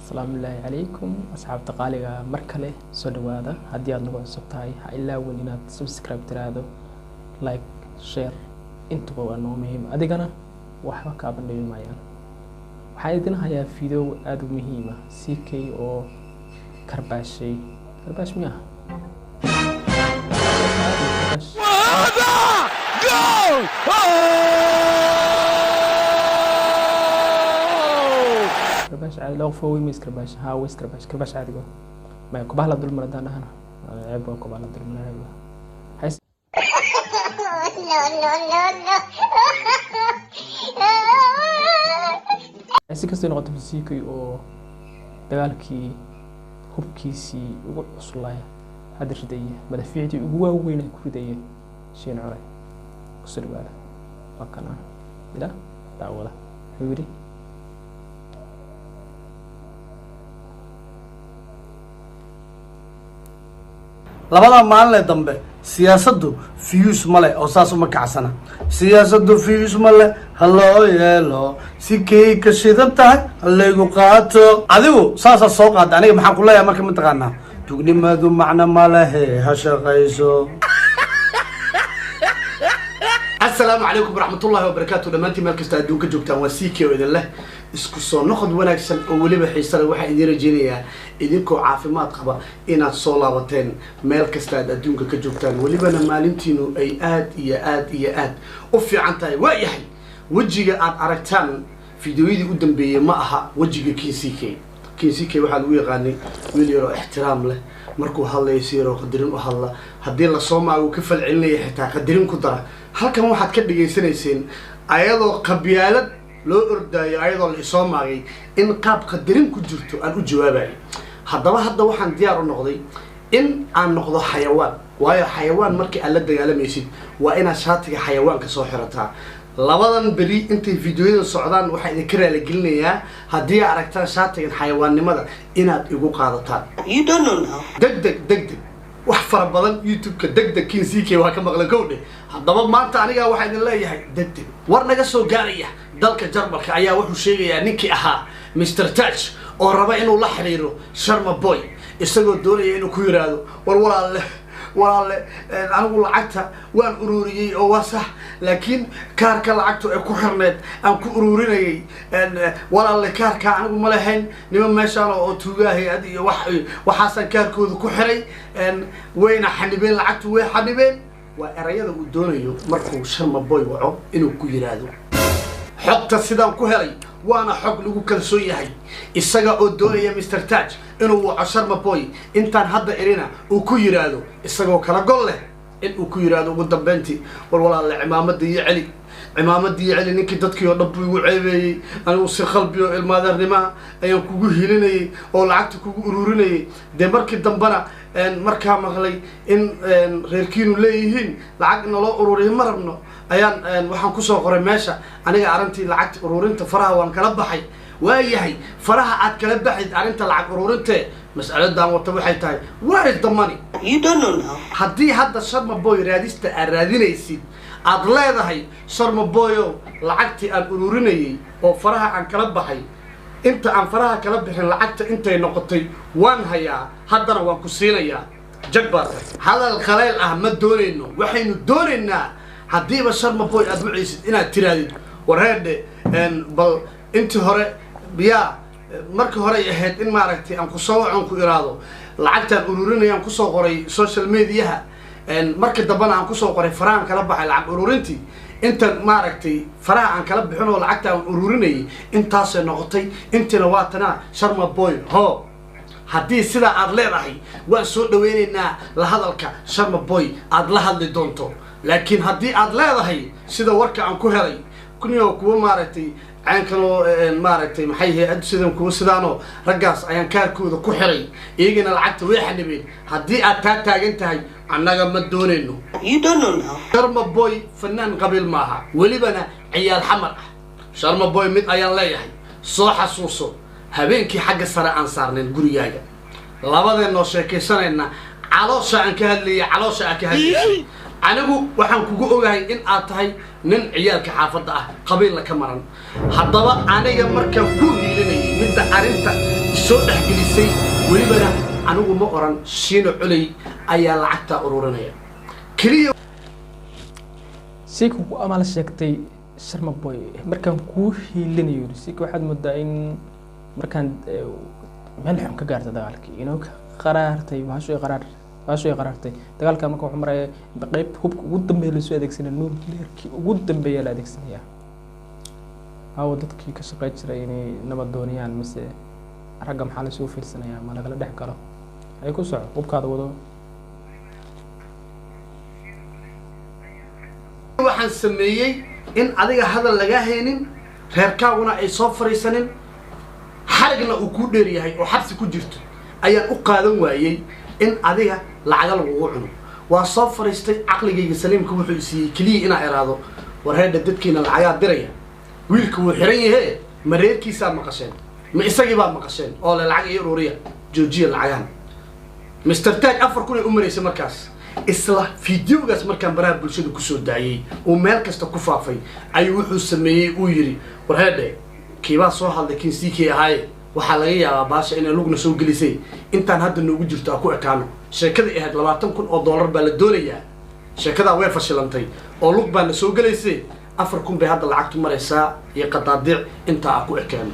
السلام الله عليكم أصحاب تقاليga markale soo dhawaada hadii aad nagu cusub tahay ha ilaawin inaad subscribe tiraado like share intuba waa noo muhiim adigana waxba ka bandhigi maayaan waxaan idin hayaa video aad u muhiim ah CK oo karbaash miya goal كرباش عادي لو فوي ميس كرباش ها ويس كرباش عادي ما كبالا دول مردان هنا عيب كبالا دول من عيب حس حس كستي نقطة فيسيكي أو دجالكي هبكيسي وصلاية هذا الشدية مدفعتي هو وين كردية شيء عري قصر باله وكنا لا تعوله هوري labada maalin dambe siyaasaddu fiyus male oo saas uma kacsana siyaasaddu fiyus male haloo yeelo si ka shidan tahay halleegu qaato adigu saasa soo qaad aniga maxaan ku leeyahay marka mataqaanaa tugnimadu macna ma lahe ha shaqayso السلام عليكم ورحمة الله وبركاته لما أنت مركز تأدوك جوكتان وسيكي وإذن الله اسكسو ناخد وناكسن أولي بحيصة واحد يدير جينيا إذنكو عافمات قبا إنا صولابتين مركز تأدوك كجوكتان ولي بنا مالنتينو أي آد وفي عنتاي وايحي وجيغا آد أركتان فيديويدي قدام بي معها وجيغا كينسيكي واحد ويغاني ويليرو احترام له markuu hadlaysiiro qadarin u hadla hadii la Soomaaligu ka falcelinay xitaa qadarin ku dara halkan waxaad ka dhigeysanaysiin ayadoo qabyaalad loo ordaayo ayadoo la Soomaaliga in qaab qadarin ku jirto aan u jawaabayo hadda waxaan diyaar u noqday in aan noqdo xayawaan waayo xayawaan markii aad la dagaalamaysid waa inaad shaatiga xayawaanka soo xirataa labadan bari intay fiidiyoada socdaan waxa idin ka raali gelinayaa hadii aad aragtaan shaatigan xayawaannimada inaad igu qaadataan you don't know now degdeg wax fara badan YouTube-ka degdeg CK waa ka maqlan kowdhe haddaba maanta aniga waxa idin leeyahay degdeg war naga soo gaaraya dalka Jarmalka ayaa wuxuu sheegayaa ninkii ahaa Mr Touch oo raba inuu la xiriiro Sharma Boy isagoo doonaya inuu ku yiraahdo war walaale anigu lacagta waan ururiyay oo wasax laakiin kaarka lacagtu ay ku xirneed aan ku ururinayay walaale kaarka anigu ma lahayn nima meeshaan oo tuugaahay adiga waxaasan kaarkooda ku xiray wayna xanibeen lacagtu way xanibeen waa erayada uu doonayo markuu Sharma Boy waco inuu ku yiraahdo xogta sidaan ku helay وانا حق لغو كالسو يحي إساقا او دوني مستر تاج إنو وعشر مبوي إنتان هدا إرينا وكو يرادو إساقا وكالا قول له إن وكو يرادو قدام بنتي والولا العمامة دي علي نيكي دادكي ونبوي وعيبي أنا وصي خلبيو المادر نما أيان كوكو هيليني أو لعكتو كوكو أروريني دي مركي دنبانا مركا مغلي إن غيركينو ليهين لعقنا لو أروريهم مربنو ayaan waxaan ku soo qoray meesha aniga arintii lacag ururinta faraha waan kala baxay waayahay faraha aad kala baxid arinta lacag ururinta mas'aladan wata waxay tahay where is the money you don't know now hadii hadda Sharma Boy raadista aad raadinaysid aad leedahay Sharma Boy lacagtii aan ururinayay oo faraha aan kala baxay inta aan faraha kala bixin lacagta intay noqotay waan hayaa haddana waan ku siinayaa jagbar hadal khaleil ah ma doonayno waxaynu doonaynaa hadii Sharma Boy aad wiciisid inaad tiraadid wareede bal intii hore biya markii hore ahayd in maaragtay aan ku soo wacan ku iraado lacagtan ururinayaan ku soo qoray social media markii dambana aan ku soo qoray farahan kala baxay lacag ururintii inta maaragtay faraha aan kala bixin oo lacagta aan ururinay intaas ay noqotay intina waatana Sharma Boy ho hadii sida aad leedahay waan soo dhaweynaynaa la hadalka Sharma Boy aad la hadli doonto laakiin hadii aad leedahay sida warka aan ku helay kuniyo kuwa maaragtay aankano maaragtay maxay hay'ad sidan kuwa sidaano ragaas ayaan kaarkooda ku xiray iyagana lacagta way xanibeen hadii aad taagan tahay annaga ma doonayno you don't know now Sharma Boy fanaan qabiil maaha walibana ciyaal xamar Sharma Boy mid ayaan leeyahay soo xasuuso habeenkii xagga sare aan saarneen gurigaaga labadeeno sheekaysanayna caloosha aan ka hadlayay anigu waxaan kugu ogahay in aad tahay nin ciyaalka xaafadda ah qabiilna ka maran haddaba aniga markaan ku hiilinayay midda arinta isoo dhexgelisay welibana anigu ma oran shiino culay ayaa lacagta ururinaya kaliya siku amal sheegtay sharma boy markaan ku hiilinayo siku waxaad moodaa in markaan meel xun ka gaartay dagaalkii inuu qaraartay waasoo qaraartay dagaalka marka wuxuu maray qayb hubka ugu dambeeyay la soo adeegsanay nuclearkii ugu dambeeyay la adeegsanaya hawo dadkii ka shaqeey jiray inay nabad doonayaan mise ragga maxaa la soo fiirsanaya ma laga dhex galo ay ku soco hubkaada wado waxaan sameeyay in adiga hadal laga heenin reerkaaguna ay soo fariisanin xarigna uu ku dheer yahay oo xabsi ku jirto ayaan u qaadan waayay in adiga lacag lagu cuno waa soo fariistay aqligayga saliimka wuxuu siiyay kaliya inaa iraado war heeda dadkiina lacag diraya wiilku wuu xiran yahay mareerkiisa maqasheen ma isagii baa maqasheen oo lacag iyo ururiya joojiya lacagan Mr. Tag afar kun u mareysay markaas isla fiidiyogaas markaan baraha bulshada ku soo daayay oo meel kasta ku faafay ayuu wuxuu sameeyay uu yiri war heede kiiba soo hadlay kinsiikii ahay waxa laga yaabaa baasha inay lugna soo gelisay intaan hadda noogu jirto ku ekaano sheekada ahayd $20,000 baa la doonayaa sheekada way fashilantay oo lug baa soo gelaysay 4,000 bay hadda lacagtu maraysaa iyo qadaadiic inta ku ekaano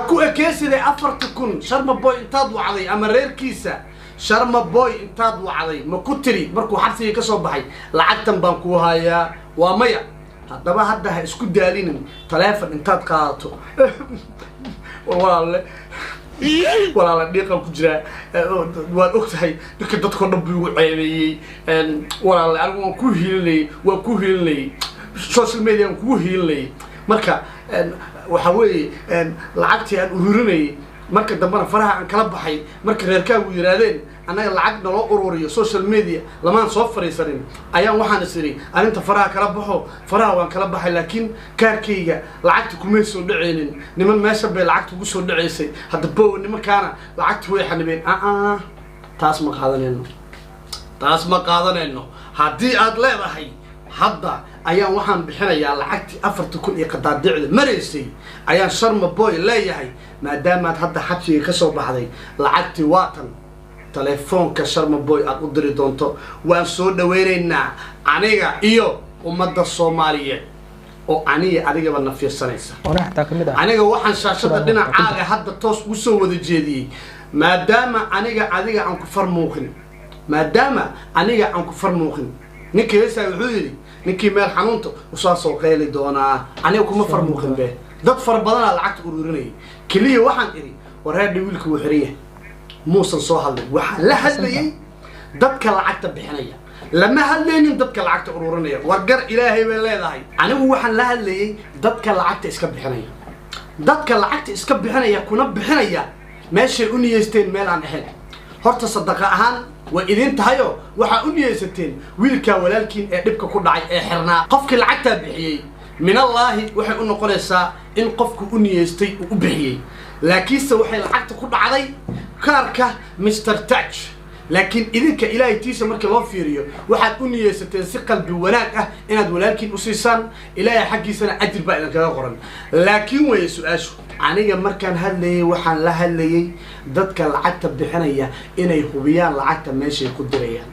ku ekeysay 4,000 Sharma Boy intaad wacday ama reerkiisa Sharma Boy intaad wacday ma ku tiri markuu xabsiga ka soo baxay lacagtan baan ku hayaa waa maya haddaba hadda ha isku daalinin telefoon intaad qaadato walaal dhiiqan ku jira waan ogtahay dadka dhan buu ugu ceebeeyay walaal anigu waan ku hiilinay social media aan ku hiilinay marka waxa weeye lacagtii aan ururinay marka dambana faraha aan kala baxay marka reerkaagu yiraahdeen anaga lacag naloo ururiyo social media lamaan soo fariisanin ayaan waxaan isiri arinta faraha kala baxo faraha waan kala baxay laakiin kaarkayga lacagta kuma soo dhaceenin niman meesha bay lacagta ugu soo dhaceysay hadda boow nimankaana lacagta way xanibeen taas ma qaadanayno haddii aad leedahay hadda ayaan waxaan bixinayaa lacagtii 4,000 iyo qadaadicda mareysay ayaan Sharma Boy leeyahay maadaama hadda xabsiga ka soo baxday lacagtii waatan telefoonka Sharma Boy aad u diri doonto waan soo dhaweynaynaa aniga iyo ummadda Soomaaliyeed oo adiga bana fiirsanaysa aniga waxaan shaashada dhinacaaga hadda toos u soo wada jeediyay maadaama adiga aan ku farmuuqin ninkeesa wuxuu yiri ninkii meel xanuunta u soo qeeli doonaa aniga kuma farmuuqin be dad far badan lacagta ururinay kaliya waxaan iri wareedhi wiilku uu xiran yahay muusan soo hadlay waxa la hadlayay dadka lacagta bixinaya lama hadlaynin dadka lacagta ururinaya wargar ilaahay bay leedahay anigu waxaan la hadlayay dadka lacagta iska bixinaya kuna bixinaya meeshay u niyeysteen meel aan ahayn horta sadaqa ahaan wa idin tahayo waxa u niyeysateen wiilka walaalkiin ee dhibka ku dhacay ee xirnaa qofkii lacagta bixiyay min Allah waxay u noqonaysaa in qofku u niyeystay uu bixiyay laakiinse waxay lacagta ku dhacday kaarka Mr. Tag laakiin idinka ilaahay tiisa markii loo fiiriyo waxaad u niyeysateen si qalbi wanaag ah inaad walaalkiin u siisaan ilaahay xaqiisana ajir baa idin kaga qoran laakiin way su'aashu aniga markaan hadlayay waxaan la hadlayay dadka lacagta bixinaya inay hubiyaan lacagta meeshay ku dirayaan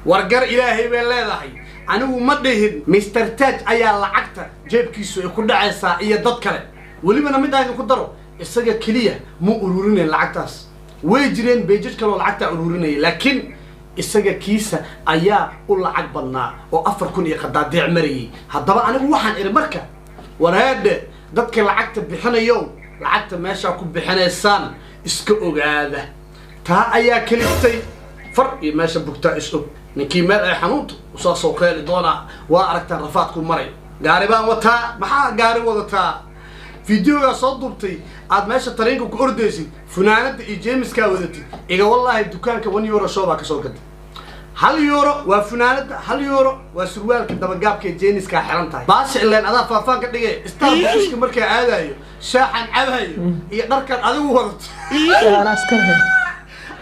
wargar ilaahay bay leedahay anigu ma dhihin Mr. Tag ayaa lacagta jeebkiisu ay ku dhacaysaa iyo dad kale walibana mid ay ku daro isaga kaliya mu ururinay lacagtaas way jireen beejid kale oo lacagta ururinay laakiin isaga kiisa ayaa u lacag badnaa oo 4,000 iyo qadaadiic mariyay haddaba anigu waxaan iri marka wareede dadka lacagta bixinayo lacagta meesha ku bixinaysaan iska ogaada taa ayaa kaliftay far iyo meesha bugta isoo ninkii meel ay xanuunto soo qeeli doona waa aragtaa rafaadku maray gaari baan wataa maxaa gaari wadataa فيديو صدبتي عاد ماشي طريقك كورديسي فنانة جيمس كاودتي إيجا والله دكانك 1 يورو شوبا كسوقت هل يورو وفنانة هل يورو وسروال كده بجابك جينيس كحرنتاي باش اللي أنا فافان كده استاربكس كمركة عادي شاحن عبهاي يقدرك عدو وقت أنا أسكرها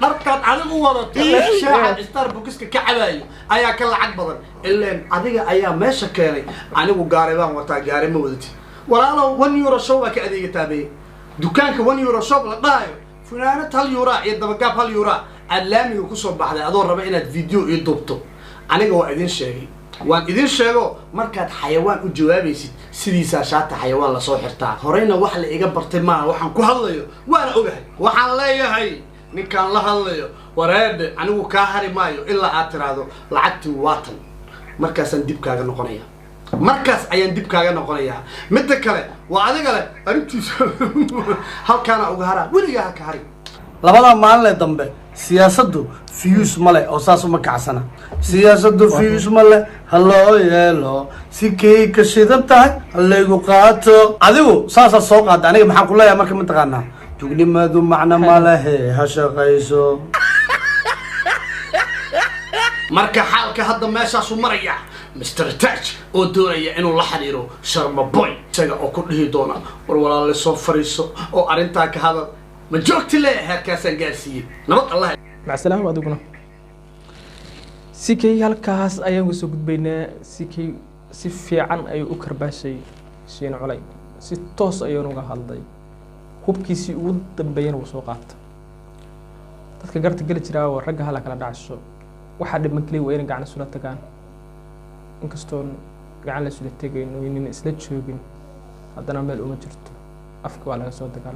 دركت عدو وقت شاحن استاربكس كعبهاي أيا كل عقبضن اللي عديك أيا ماشي كاري أنا وقاربان وتا قاري مودتي ولا 1 يورو شوبا كأدي تابي دكانك 1 يورو شوب لا funaanad hal yuuraa iyo dabagaab hal yuuraa aad laamiga kusoo baxday adoo raba inaad video ii duubto aniga waa idin sheegay waan idin sheego markaad xayawaan u jawaabaysid sidiisaa shaata xayawaan lasoo xirtaa horeyna wax la iga bartay maaha waxaan ku hadlayo waana ogahay waxaan leeyahay ninkaan la hadlayo wareedhe anigu kaa hari maayo ilaa aad tiraahdo lacagtii waatan markaasaan dib kaaga noqonaya markaas ayaan dib kaaga noqonayaa midda kale waa adiga leh arrintiisa halkaana uga haraa weligaa ha ka hari labada maalin dambe siyaasaddu fiyuus male oo saas uma kacsana siyaasaddu fiyuus male haloo yeelo si kay ka shidan tahay halaygu qaato adigu saasaa soo qaada aniga maxaan ku leeyahay marka mataqaanaa tugnimadu macna ma lehe ha shaqayso marka xaalka hadda meeshaasu maraya Mr. Taj oo doonaya inuu la xiriiro Sharma Boy isaga oo ku dhihi doona war walaal soo fariiso oo arintaa ka hadal ma joogti le halkaasaan gaarsiiyey nabad allah مع السلامة أدوكنا سيكي هالكاس أيام وسوق بينا سيكي سيفي عن أي أكر باشي شين علي ستوس أيام وجه هالضي هوب كيسي ود بين وسوقات تذكرت قلت جرا ورجع هلا كلا دعشو واحد من كلي وين قاعد نسولة تكان إنكستون قاعد نسولة تجين وين نسلت شو جين هذا نعمل أمجرت أفكوا على سوى تكان